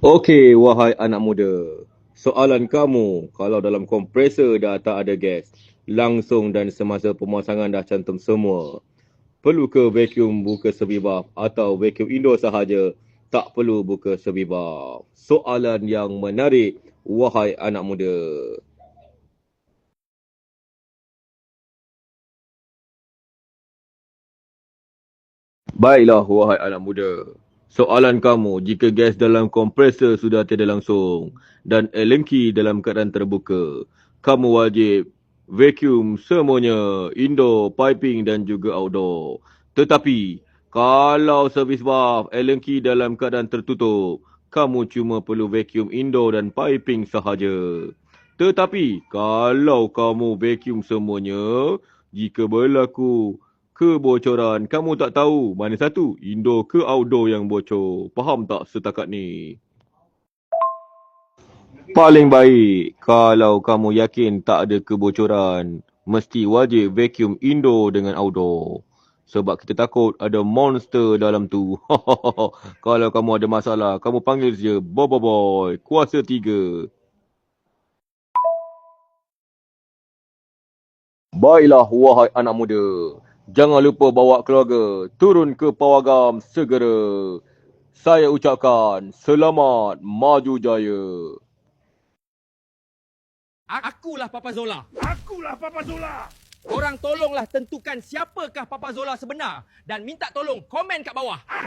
Okey, wahai anak muda. Soalan kamu, kalau dalam kompresor dah tak ada gas, langsung dan semasa pemasangan dah cantum semua, perlu ke vacuum buka sebibaf atau vacuum indoor sahaja tak perlu buka sebibaf? Soalan yang menarik, wahai anak muda. Baiklah, wahai anak muda. Soalan kamu, jika gas dalam kompresor sudah tiada langsung dan alengki dalam keadaan terbuka, kamu wajib vacuum semuanya, indoor, piping dan juga outdoor. Tetapi, kalau servis valve alengki dalam keadaan tertutup, kamu cuma perlu vacuum indoor dan piping sahaja. Tetapi, kalau kamu vacuum semuanya, jika berlaku kebocoran, kamu tak tahu mana satu, indoor ke outdoor yang bocor. Faham tak setakat ni? Paling baik, kalau kamu yakin tak ada kebocoran, mesti wajib vacuum indoor dengan outdoor. Sebab kita takut ada monster dalam tu. Kalau kamu ada masalah, kamu panggil je Boy, kuasa 3. Baiklah, wahai anak muda. Jangan lupa bawa keluarga turun ke pawagam segera. Saya ucapkan selamat maju jaya. Akulah Papa Zola. Akulah Papa Zola. Korang tolonglah tentukan siapakah Papa Zola sebenar dan minta tolong komen kat bawah.